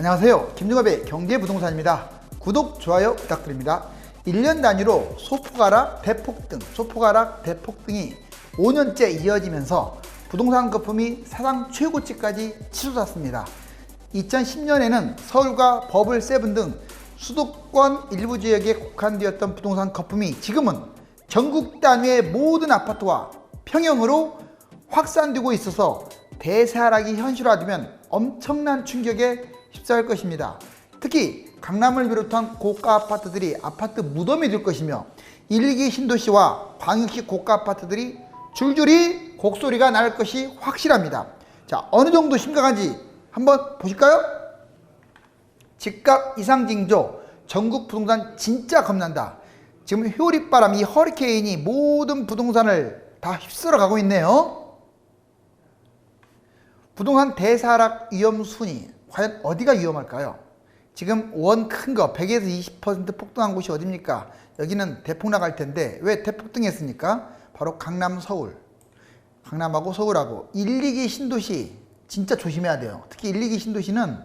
안녕하세요. 김종업의 경제부동산입니다. 구독, 좋아요 부탁드립니다. 1년 단위로 소폭하락, 대폭등이 5년째 이어지면서 부동산 거품이 사상 최고치까지 치솟았습니다. 2010년에는 서울과 버블 세븐 등 수도권 일부 지역에 국한되었던 부동산 거품이 지금은 전국 단위의 모든 아파트와 평형으로 확산되고 있어서 대세하락이 현실화되면 엄청난 충격에 휩싸일 것입니다. 특히 강남을 비롯한 고가 아파트들이 아파트 무덤이 될 것이며 1, 2기 신도시와 광역시 고가 아파트들이 줄줄이 곡소리가 날 것이 확실합니다. 자, 어느 정도 심각한지 한번 보실까요? 집값 이상 징조, 전국 부동산 진짜 겁난다. 지금 효릿바람, 이 허리케인이 모든 부동산을 다 휩쓸어 가고 있네요. 부동산 대사하락 위험 순위, 과연 어디가 위험할까요? 지금 원 큰 거 100에서 20% 폭등한 곳이 어딥니까? 여기는 대폭 나갈 텐데 왜 대폭등했습니까? 바로 강남, 서울. 강남하고 서울하고 1, 2기 신도시 진짜 조심해야 돼요. 특히 1, 2기 신도시는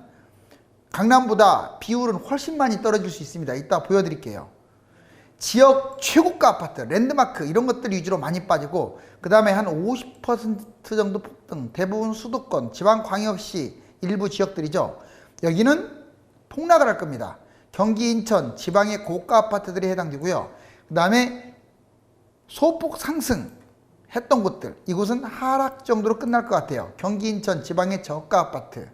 강남보다 비율은 훨씬 많이 떨어질 수 있습니다. 이따 보여드릴게요. 지역 최고가 아파트, 랜드마크 이런 것들 위주로 많이 빠지고 그 다음에 한 50% 정도 폭등, 대부분 수도권, 지방광역시 일부 지역들이죠. 여기는 폭락을 할 겁니다. 경기, 인천, 지방의 고가 아파트들이 해당되고요. 그 다음에 소폭 상승했던 곳들, 이곳은 하락 정도로 끝날 것 같아요. 경기, 인천, 지방의 저가 아파트.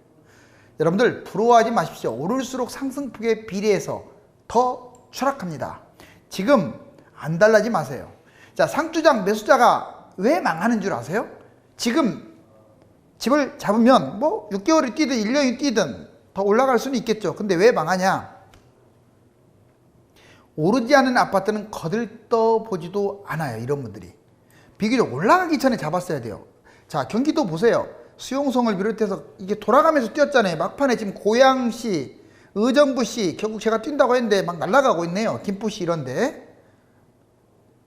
여러분들 부러워하지 마십시오. 오를수록 상승폭에 비례해서 더 추락합니다. 지금 안달나지 마세요. 자, 상투장 매수자가 왜 망하는 줄 아세요? 지금 집을 잡으면 뭐 6개월이 뛰든 1년이 뛰든 더 올라갈 수는 있겠죠. 근데 왜 망하냐? 오르지 않은 아파트는 거들떠보지도 않아요. 이런 분들이 비교적 올라가기 전에 잡았어야 돼요. 자, 경기도 보세요. 수용성을 비롯해서 이게 돌아가면서 뛰었잖아요. 막판에 지금 고양시, 의정부시 결국 제가 뛴다고 했는데 막 날아가고 있네요. 김포시 이런데,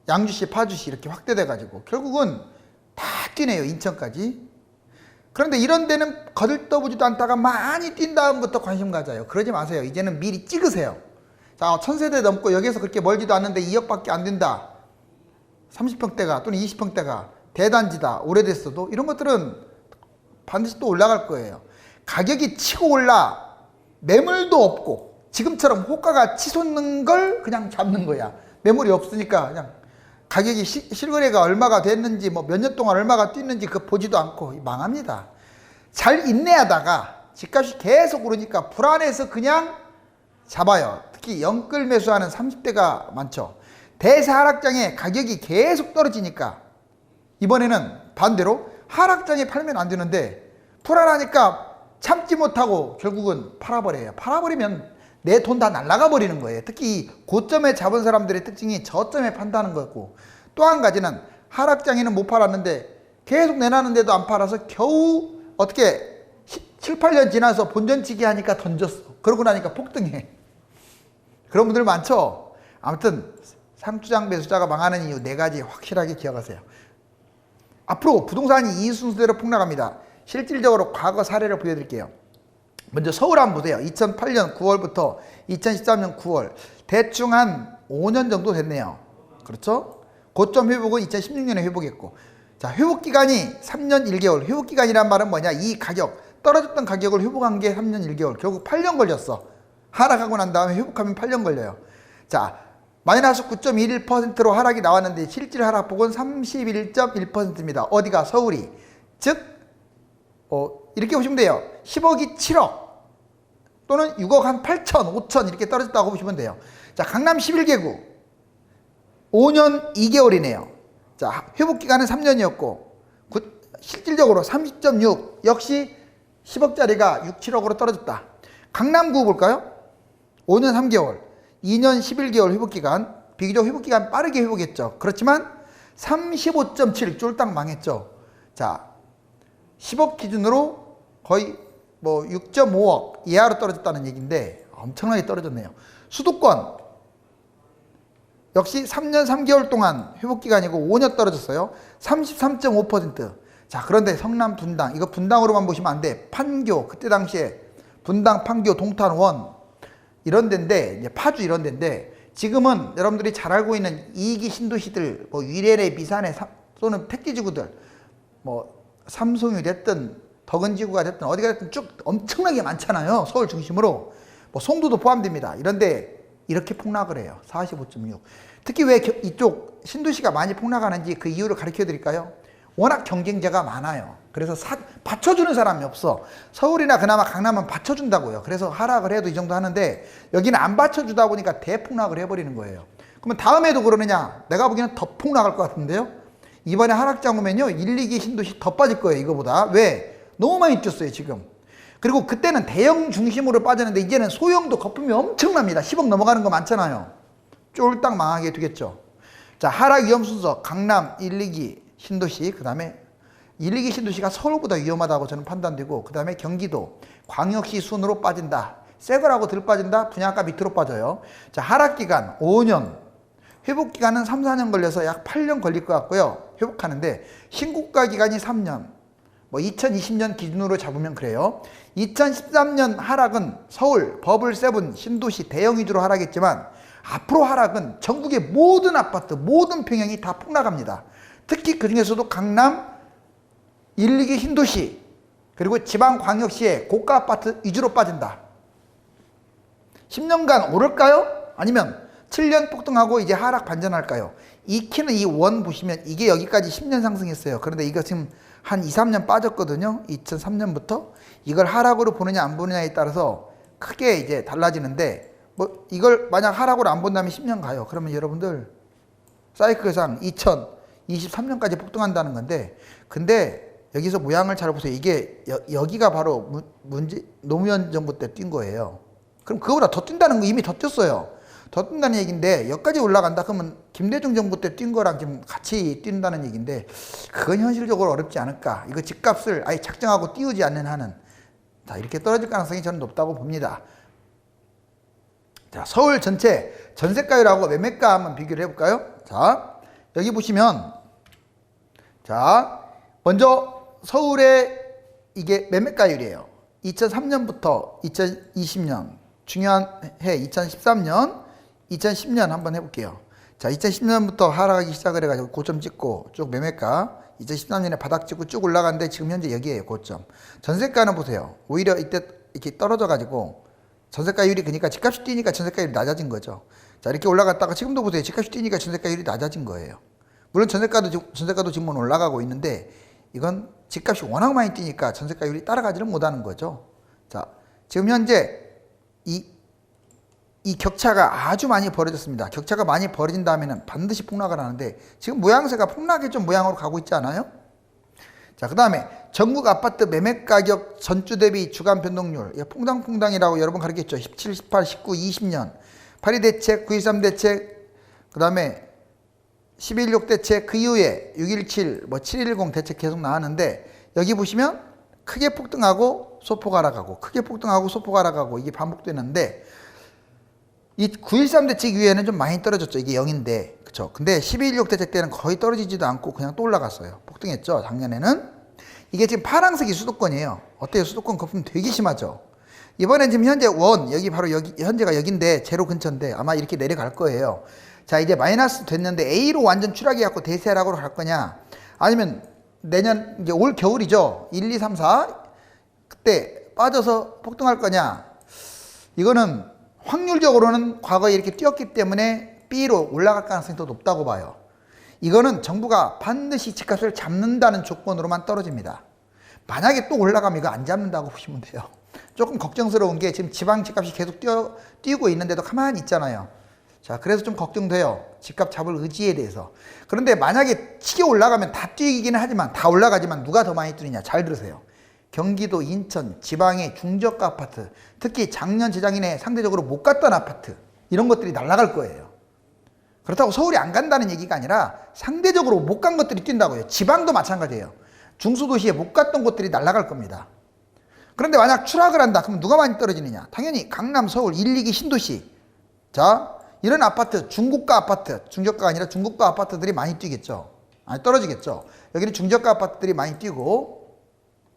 양주시, 파주시 이렇게 확대돼 가지고 결국은 다 뛰네요. 인천까지. 그런데 이런 데는 거들떠보지도 않다가 많이 뛴 다음부터 관심 가져요. 그러지 마세요. 이제는 미리 찍으세요. 자, 1000세대 넘고 여기에서 그렇게 멀지도 않는데 2억밖에 안 된다. 30평대가 또는 20평대가 대단지다. 오래됐어도 이런 것들은 반드시 또 올라갈 거예요. 가격이 치고 올라 매물도 없고 지금처럼 호가가 치솟는 걸 그냥 잡는 거야. 매물이 없으니까 그냥 가격이 실거래가 얼마가 됐는지 뭐 몇 년 동안 얼마가 뛰는지 그거 보지도 않고 망합니다. 잘 인내하다가 집값이 계속 오르니까 불안해서 그냥 잡아요. 특히 영끌 매수하는 30대가 많죠. 대사하락장에 가격이 계속 떨어지니까 이번에는 반대로 하락장에 팔면 안 되는데 불안하니까 참지 못하고 결국은 팔아버려요. 팔아버리면 내 돈 다 날아가 버리는 거예요. 특히 고점에 잡은 사람들의 특징이 저점에 판다는 거고, 또 한 가지는 하락장에는 못 팔았는데 계속 내놨는데도 안 팔아서 겨우 어떻게 7, 8년 지나서 본전치기 하니까 던졌어. 그러고 나니까 폭등해. 그런 분들 많죠. 아무튼 상투장 매수자가 망하는 이유 4가지 확실하게 기억하세요. 앞으로 부동산이 이 순서대로 폭락합니다. 실질적으로 과거 사례를 보여드릴게요. 먼저 서울 한번 보세요. 2008년 9월부터 2013년 9월 대충 한 5년 정도 됐네요. 그렇죠? 고점 회복은 2016년에 회복했고, 자, 회복기간이 3년 1개월. 회복기간이란 말은 뭐냐? 이 가격, 떨어졌던 가격을 회복한 게 3년 1개월. 결국 8년 걸렸어. 하락하고 난 다음에 회복하면 8년 걸려요. 자, 마이너스 9.11%로 하락이 나왔는데 실질 하락폭은 31.1%입니다. 어디가? 서울이. 즉 이렇게 보시면 돼요. 10억이 7억 또는 6억 한 8천, 5천 이렇게 떨어졌다고 보시면 돼요. 자, 강남 11개구 5년 2개월이네요. 자, 회복기간은 3년이었고 실질적으로 30.6, 역시 10억짜리가 6, 7억으로 떨어졌다. 강남구 볼까요? 5년 3개월, 2년 11개월 회복기간, 비교적 회복기간 빠르게 회복했죠. 그렇지만 35.7 쫄딱 망했죠. 자, 10억 기준으로 거의 뭐 6.5억 이하로 떨어졌다는 얘기인데 엄청나게 떨어졌네요. 수도권 역시 3년 3개월 동안 회복기간이고 5년 떨어졌어요. 33.5%. 자, 그런데 성남 분당, 이거 분당으로만 보시면 안 돼. 판교, 그때 당시에 분당, 판교, 동탄, 원 이런 데인데 이제 파주 이런 데인데 지금은 여러분들이 잘 알고 있는 2기 신도시들 뭐 위례, 미산에 또는 택지지구들 뭐 삼성이 됐든 덕은지구가 됐든 어디가 됐든 쭉 엄청나게 많잖아요. 서울 중심으로 뭐 송도도 포함됩니다. 이런데 이렇게 폭락을 해요. 45.6. 특히 왜 이쪽 신도시가 많이 폭락하는지 그 이유를 가르쳐 드릴까요? 워낙 경쟁자가 많아요. 그래서 받쳐주는 사람이 없어. 서울이나 그나마 강남은 받쳐준다고요. 그래서 하락을 해도 이 정도 하는데 여기는 안 받쳐주다 보니까 대폭락을 해버리는 거예요. 그러면 다음에도 그러느냐? 내가 보기에는 더 폭락할 것 같은데요. 이번에 하락장 오면요 1, 2기 신도시 더 빠질 거예요. 이거보다. 왜? 너무 많이 뛰었어요 지금. 그리고 그때는 대형 중심으로 빠졌는데 이제는 소형도 거품이 엄청납니다. 10억 넘어가는 거 많잖아요. 쫄딱 망하게 되겠죠. 자, 하락 위험 순서 강남 1, 2기 신도시, 그 다음에 1, 2기 신도시가 서울보다 위험하다고 저는 판단되고 그 다음에 경기도 광역시 순으로 빠진다. 새 거라고 덜 빠진다. 분양가 밑으로 빠져요. 자, 하락기간 5년, 회복기간은 3, 4년 걸려서 약 8년 걸릴 것 같고요. 회복하는데 신고가 기간이 3년, 뭐 2020년 기준으로 잡으면 그래요. 2013년 하락은 서울, 버블 세븐, 신도시 대형 위주로 하락했지만 앞으로 하락은 전국의 모든 아파트, 모든 평형이 다 폭락합니다. 특히 그 중에서도 강남 1, 2기 신도시 그리고 지방광역시의 고가 아파트 위주로 빠진다. 10년간 오를까요? 아니면 7년 폭등하고 이제 하락 반전할까요? 이 키는 이 원 보시면 이게 여기까지 10년 상승했어요. 그런데 이거 지금 한 2, 3년 빠졌거든요. 2003년부터. 이걸 하락으로 보느냐 안 보느냐에 따라서 크게 이제 달라지는데 뭐 이걸 만약 하락으로 안 본다면 10년 가요. 그러면 여러분들 사이클상 2023년까지 폭등한다는 건데 근데 여기서 모양을 잘 보세요. 이게 여기가 바로 노무현 정부 때 뛴 거예요. 그럼 그거보다 더 뛴다는 거 이미 더 뛰었어요. 더 뛴다는 얘기인데 여기까지 올라간다 그러면 김대중 정부 때 뛴 거랑 지금 같이 뛴다는 얘기인데 그건 현실적으로 어렵지 않을까. 이거 집값을 아예 작정하고 띄우지 않는 한은 자 이렇게 떨어질 가능성이 저는 높다고 봅니다. 자, 서울 전체 전세가율하고 매매가 한번 비교를 해볼까요? 자, 여기 보시면 자 먼저 서울의 이게 매매가율이에요. 2003년부터 2020년 중요한 해 2013년 2010년 한번 해볼게요. 자 2010년부터 하락하기 시작을 해가지고 고점 찍고 쭉 매매가 2013년에 바닥 찍고 쭉 올라갔는데 지금 현재 여기에요. 고점. 전세가는 보세요. 오히려 이때 이렇게 떨어져 가지고 전세가율이 그러니까 집값이 뛰니까 전세가율이 낮아진 거죠. 자 이렇게 올라갔다가 지금도 보세요. 집값이 뛰니까 전세가율이 낮아진 거예요. 물론 전세가도 지금은 올라가고 있는데 이건 집값이 워낙 많이 뛰니까 전세가율이 따라가지를 못하는 거죠. 자 지금 현재 이 격차가 아주 많이 벌어졌습니다. 격차가 많이 벌어진다면 반드시 폭락을 하는데 지금 모양새가 폭락의 좀 모양으로 가고 있지 않아요? 자, 그 다음에 전국 아파트 매매가격 전주 대비 주간 변동률 퐁당퐁당이라고 여러 번 가르쳤죠. 17, 18, 19, 20년 8.2 대책, 9.13 대책 그 다음에 11.16 대책 그 이후에 6.17, 뭐 7.10 대책 계속 나왔는데 여기 보시면 크게 폭등하고 소폭 하락하고 크게 폭등하고 소폭 하락하고 이게 반복되는데 이 9.13 대책 이후에는 좀 많이 떨어졌죠. 이게 0인데 그쵸. 근데 12.16 대책 때는 거의 떨어지지도 않고 그냥 또 올라갔어요. 폭등했죠. 작년에는. 이게 지금 파란색이 수도권이에요. 어때요? 수도권 거품 되게 심하죠. 이번엔 지금 현재 여기 바로 여기 현재가 여기인데 제로 근처인데 아마 이렇게 내려갈 거예요. 자 이제 마이너스 됐는데 A로 완전 추락해갖고 대세하락으로 갈 거냐 아니면 내년 이제 올 겨울이죠. 1, 2, 3, 4 그때 빠져서 폭등할 거냐 이거는 확률적으로는 과거에 이렇게 뛰었기 때문에 B로 올라갈 가능성이 더 높다고 봐요. 이거는 정부가 반드시 집값을 잡는다는 조건으로만 떨어집니다. 만약에 또 올라가면 이거 안 잡는다고 보시면 돼요. 조금 걱정스러운 게 지금 지방 집값이 계속 뛰고 있는데도 가만히 있잖아요. 자, 그래서 좀 걱정돼요. 집값 잡을 의지에 대해서. 그런데 만약에 치게 올라가면 다 뛰기는 하지만 다 올라가지만 누가 더 많이 뛰느냐 잘 들으세요. 경기도, 인천, 지방의 중저가 아파트, 특히 작년, 재작년에 상대적으로 못 갔던 아파트 이런 것들이 날아갈 거예요. 그렇다고 서울이 안 간다는 얘기가 아니라 상대적으로 못 간 것들이 뛴다고요. 지방도 마찬가지예요. 중소도시에 못 갔던 곳들이 날아갈 겁니다. 그런데 만약 추락을 한다 그러면 누가 많이 떨어지느냐? 당연히 강남, 서울, 1, 2기 신도시. 자, 이런 아파트, 중고가 아파트, 중저가가 아니라 중고가 아파트들이 많이 뛰겠죠. 아니 떨어지겠죠. 여기는 중저가 아파트들이 많이 뛰고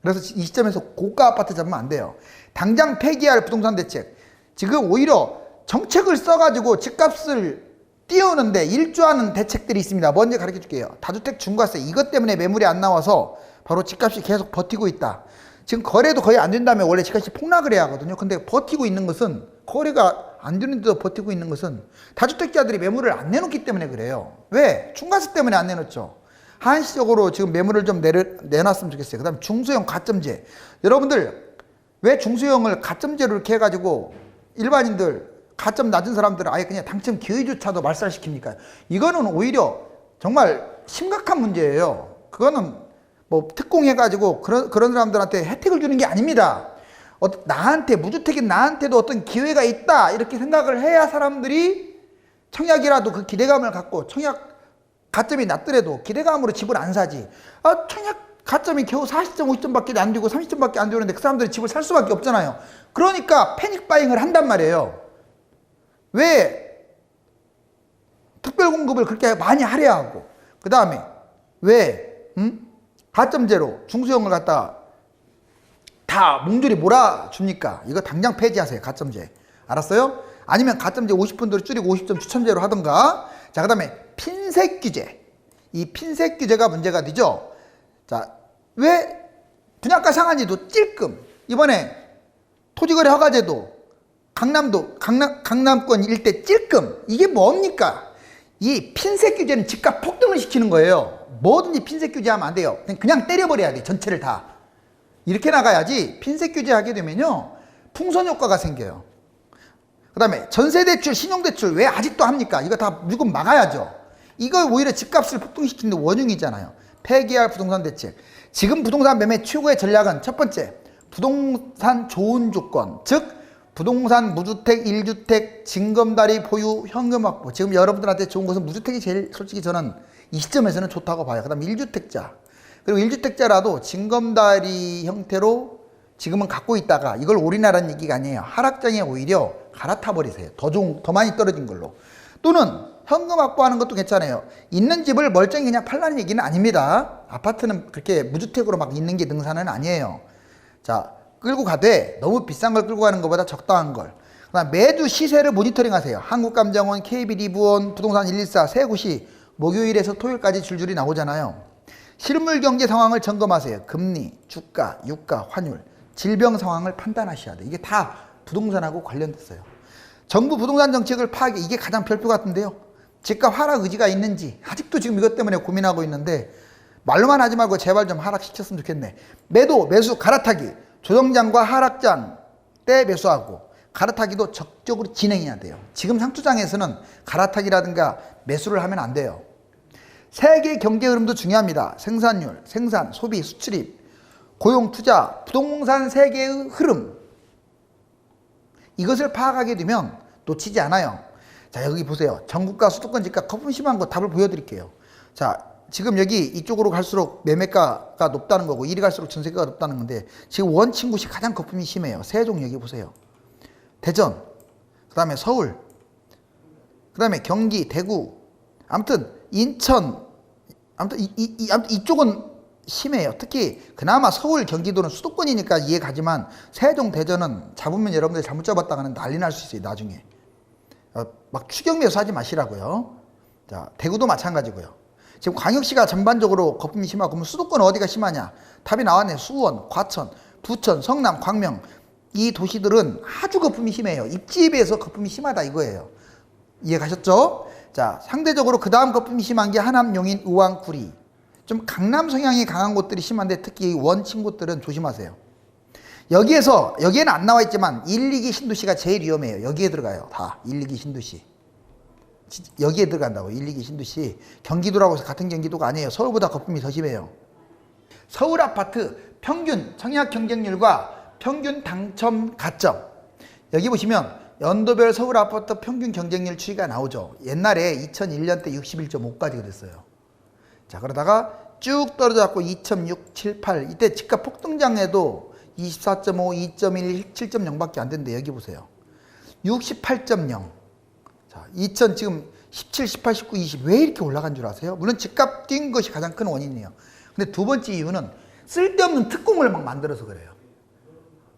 그래서 이 시점에서 고가 아파트 잡으면 안 돼요. 당장 폐기할 부동산 대책. 지금 오히려 정책을 써가지고 집값을 띄우는데 일조하는 대책들이 있습니다. 먼저 가르쳐 줄게요. 다주택 중과세. 이것 때문에 매물이 안 나와서 바로 집값이 계속 버티고 있다. 지금 거래도 거의 안 된다면 원래 집값이 폭락을 해야 하거든요. 근데 버티고 있는 것은, 거래가 안 되는데도 버티고 있는 것은 다주택자들이 매물을 안 내놓기 때문에 그래요. 왜? 중과세 때문에 안 내놓죠. 한시적으로 지금 매물을 좀 내놨으면 좋겠어요. 그 다음에 중소형 가점제. 여러분들 왜 중소형을 가점제로 이렇게 해가지고 일반인들 가점 낮은 사람들은 아예 그냥 당첨 기회조차도 말살시킵니까? 이거는 오히려 정말 심각한 문제예요. 그거는 뭐 특공해가지고 그런 사람들한테 혜택을 주는 게 아닙니다. 나한테, 무주택인 나한테도 어떤 기회가 있다 이렇게 생각을 해야 사람들이 청약이라도 그 기대감을 갖고, 청약 가점이 낮더라도 기대감으로 집을 안 사지. 청약 가점이 겨우 40점, 50점밖에 안 되고 30점밖에 안 되는데 그 사람들이 집을 살 수밖에 없잖아요. 그러니까 패닉 바잉을 한단 말이에요. 왜 특별 공급을 그렇게 많이 하려 하고, 그 다음에 왜 가점제로 중소형을 갖다 다 몽졸이 몰아줍니까? 이거 당장 폐지하세요. 가점제. 알았어요? 아니면 가점제 50%로 줄이고 50점 추첨제로 하던가. 자, 그 다음에 핀셋 규제. 이 핀셋 규제가 문제가 되죠. 자, 왜 분양가 상한제도 찔끔, 이번에 토지거래 허가제도 강남권 일대 찔끔, 이게 뭡니까? 이 핀셋 규제는 집값 폭등을 시키는 거예요. 뭐든지 핀셋 규제하면 안 돼요. 그냥 때려버려야 돼. 전체를 다. 이렇게 나가야지. 핀셋 규제하게 되면요, 풍선 효과가 생겨요. 그 다음에 전세대출, 신용대출 왜 아직도 합니까? 이거 다 무조건 막아야죠. 이거 오히려 집값을 폭등시키는 원흉이잖아요. 폐기할 부동산 대책. 지금 부동산 매매 최고의 전략은 첫 번째, 부동산 좋은 조건, 즉 부동산 무주택, 1주택, 징검다리 보유, 현금 확보. 지금 여러분들한테 좋은 것은 무주택이 제일 솔직히 저는 이 시점에서는 좋다고 봐요. 그 다음 1주택자. 그리고 1주택자라도 징검다리 형태로 지금은 갖고 있다가 이걸 올인하라는 얘기가 아니에요. 하락장에 오히려 갈아타 버리세요. 더 많이 떨어진 걸로. 또는 현금 확보하는 것도 괜찮아요. 있는 집을 멀쩡히 그냥 팔라는 얘기는 아닙니다. 아파트는 그렇게 무주택으로 막 있는 게 능사는 아니에요. 자, 끌고 가되 너무 비싼 걸 끌고 가는 것보다 적당한 걸. 그다음 매주 시세를 모니터링 하세요. 한국감정원, KB리브원, 부동산 114 세 곳이 목요일에서 토요일까지 줄줄이 나오잖아요. 실물 경제 상황을 점검하세요. 금리, 주가, 유가, 환율, 질병 상황을 판단하셔야 돼요. 이게 다 부동산하고 관련됐어요. 정부 부동산 정책을 파악해. 이게 가장 별표 같은데요. 집값 하락 의지가 있는지 아직도 지금 이것 때문에 고민하고 있는데 말로만 하지 말고 제발 좀 하락시켰으면 좋겠네. 매도, 매수, 갈아타기. 조정장과 하락장 때 매수하고 갈아타기도 적극적으로 진행해야 돼요. 지금 상투장에서는 갈아타기라든가 매수를 하면 안 돼요. 세계 경제 흐름도 중요합니다. 생산율, 생산, 소비, 수출입, 고용, 투자, 부동산 세계의 흐름. 이것을 파악하게 되면 놓치지 않아요. 자, 여기 보세요. 전국과 수도권 집값 거품 심한 거 답을 보여드릴게요. 자, 지금 여기 이쪽으로 갈수록 매매가가 높다는 거고 이리 갈수록 전세가가 높다는 건데 지금 원친구시 가장 거품이 심해요. 세종 여기 보세요. 대전, 그 다음에 서울, 그 다음에 경기, 대구, 아무튼 인천, 아무튼 이쪽은 심해요. 특히 그나마 서울, 경기도는 수도권이니까 이해가지만 세종, 대전은 잡으면 여러분들이 잘못 잡았다가는 난리 날 수 있어요. 나중에 막 추경 매수 하지 마시라고요. 자, 대구도 마찬가지고요. 지금 광역시가 전반적으로 거품이 심하고 그러면 수도권 어디가 심하냐? 답이 나왔네. 수원, 과천, 부천, 성남, 광명 이 도시들은 아주 거품이 심해요. 입지에 비해서 거품이 심하다 이거예요. 이해 가셨죠? 자, 상대적으로 그 다음 거품이 심한 게 하남, 용인, 의왕, 구리. 좀 강남 성향이 강한 곳들이 심한데 특히 원친 곳들은 조심하세요. 여기에는 안 나와 있지만 1, 2기 신도시가 제일 위험해요. 여기에 들어가요. 다 1, 2기 신도시. 여기에 들어간다고. 1, 2기 신도시. 경기도라고 해서 같은 경기도가 아니에요. 서울보다 거품이 더 심해요. 서울 아파트 평균 청약 경쟁률과 평균 당첨 가점. 여기 보시면 연도별 서울 아파트 평균 경쟁률 추이가 나오죠. 옛날에 2001년 때 61.5까지 됐어요. 자, 그러다가 쭉 떨어져갖고 2.6, 7, 8 이때 집값 폭등장에도 24.5, 2.1, 7.0밖에 안 된대. 여기 보세요. 68.0. 자, 2000 지금 17, 18, 19, 20 왜 이렇게 올라간 줄 아세요? 물론 집값 뛴 것이 가장 큰 원인이에요. 근데 두 번째 이유는 쓸데없는 특공을 막 만들어서 그래요.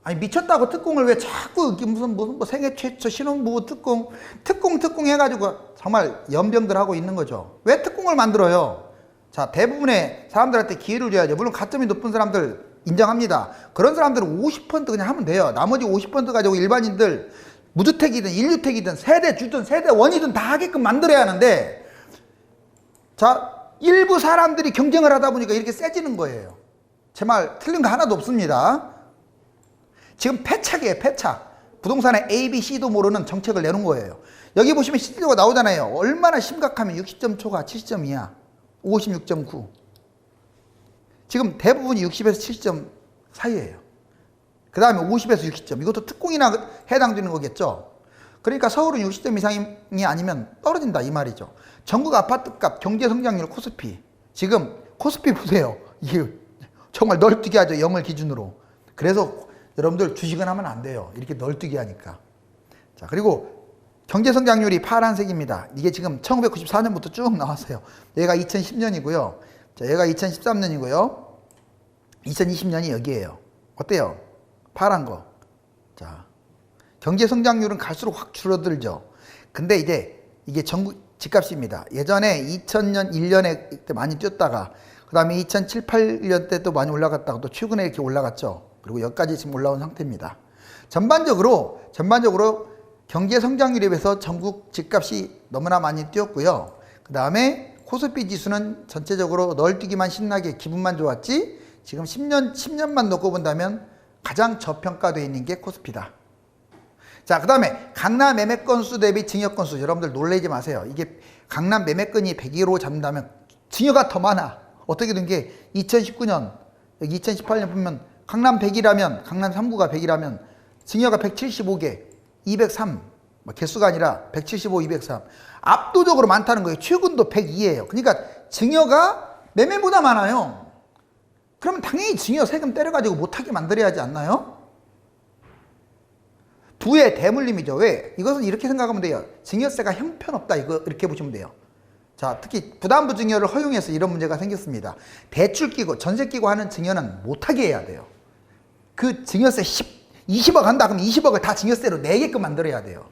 아니 미쳤다고 특공을 왜 자꾸 무슨 뭐 생애 최초 신혼부부 특공 해가지고 정말 연병들 하고 있는 거죠. 왜 특공을 만들어요? 자, 대부분의 사람들한테 기회를 줘야죠. 물론 가점이 높은 사람들 인정합니다. 그런 사람들은 50% 그냥 하면 돼요. 나머지 50% 가지고 일반인들 무주택이든 1주택이든 세대 주든 세대 원이든 다 하게끔 만들어야 하는데, 자, 일부 사람들이 경쟁을 하다 보니까 이렇게 세지는 거예요. 제 말 틀린 거 하나도 없습니다. 지금 패착이에요, 패착. 부동산에 A, B, C도 모르는 정책을 내놓은 거예요. 여기 보시면 실제가 나오잖아요. 얼마나 심각하면 60점 초과 70점 이하, 56.9. 지금 대부분이 60에서 70점 사이예요. 그 다음에 50에서 60점. 이것도 특공이나 해당되는 거겠죠. 그러니까 서울은 60점 이상이 아니면 떨어진다 이 말이죠. 전국 아파트값 경제성장률 코스피. 지금 코스피 보세요. 이게 정말 널뛰게 하죠. 0을 기준으로. 그래서 여러분들 주식은 하면 안 돼요. 이렇게 널뛰게 하니까. 자, 그리고 경제성장률이 파란색입니다. 이게 지금 1994년부터 쭉 나왔어요. 얘가 2010년이고요. 자, 얘가 2013년이고요. 2020년이 여기에요. 어때요? 파란 거. 자, 경제성장률은 갈수록 확 줄어들죠. 근데 이제 이게 전국 집값입니다. 예전에 2000년 1년에 때 많이 뛰었다가 그 다음에 2007, 8년 때 또 많이 올라갔다가 또 최근에 이렇게 올라갔죠. 그리고 여기까지 지금 올라온 상태입니다. 전반적으로 경제 성장률에 비해서 전국 집값이 너무나 많이 뛰었고요. 그 다음에 코스피 지수는 전체적으로 널뛰기만 신나게 기분만 좋았지, 지금 10년만 놓고 본다면 가장 저평가되어 있는 게 코스피다. 자, 그 다음에 강남 매매 건수 대비 증여 건수, 여러분들 놀라지 마세요. 이게 강남 매매 건이 100위로 잡는다면 증여가 더 많아. 어떻게 된 게 2019년, 여기 2018년 보면 강남 100이라면, 강남 3구가 100이라면 증여가 175개, 203, 개수가 아니라 175, 203. 압도적으로 많다는 거예요. 최근도 102예요. 그러니까 증여가 매매보다 많아요. 그러면 당연히 증여 세금 때려가지고 못하게 만들어야 하지 않나요? 부의 대물림이죠. 왜? 이것은 이렇게 생각하면 돼요. 증여세가 형편없다. 이렇게 보시면 돼요. 자, 특히 부담부 증여를 허용해서 이런 문제가 생겼습니다. 대출 끼고 전세 끼고 하는 증여는 못하게 해야 돼요. 그 증여세 20억 한다 그러면 20억을 다 증여세로 내게끔 만들어야 돼요.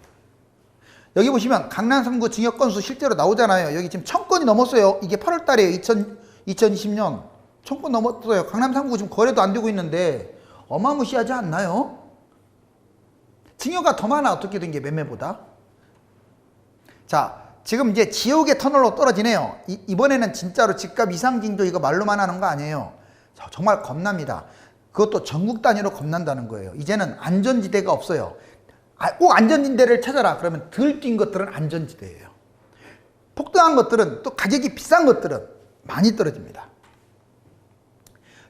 여기 보시면 강남 3구 증여 건수 실제로 나오잖아요. 여기 지금 1000건이 넘었어요. 이게 8월 달에 2020년 1000건 넘었어요. 강남 3구 지금 거래도 안 되고 있는데 어마무시하지 않나요? 증여가 더 많아. 어떻게 된 게 매매보다. 자, 지금 이제 지옥의 터널로 떨어지네요. 이번에는 진짜로 집값 이상징조 이거 말로만 하는 거 아니에요. 정말 겁납니다. 그것도 전국 단위로 겁난다는 거예요. 이제는 안전지대가 없어요. 꼭 안전지대를 찾아라. 그러면 덜 뛴 것들은 안전지대예요. 폭등한 것들은, 또 가격이 비싼 것들은 많이 떨어집니다.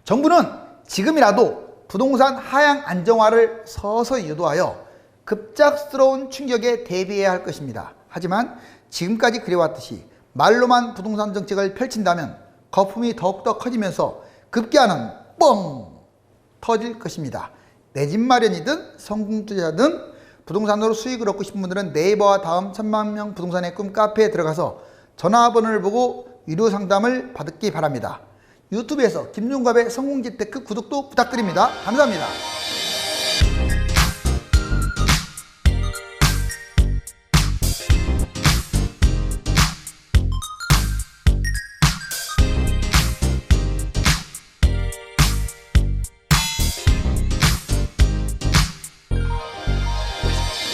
정부는 지금이라도 부동산 하향 안정화를 서서히 유도하여 급작스러운 충격에 대비해야 할 것입니다. 하지만 지금까지 그래왔듯이 말로만 부동산 정책을 펼친다면 거품이 더욱더 커지면서 급기야는 뻥 터질 것입니다. 내 집 마련이든 성공투자든 부동산으로 수익을 얻고 싶은 분들은 네이버와 다음 1000만명 부동산의 꿈 카페에 들어가서 전화번호를 보고 유료 상담을 받기 바랍니다. 유튜브에서 김종갑의 성공재테크 구독도 부탁드립니다. 감사합니다.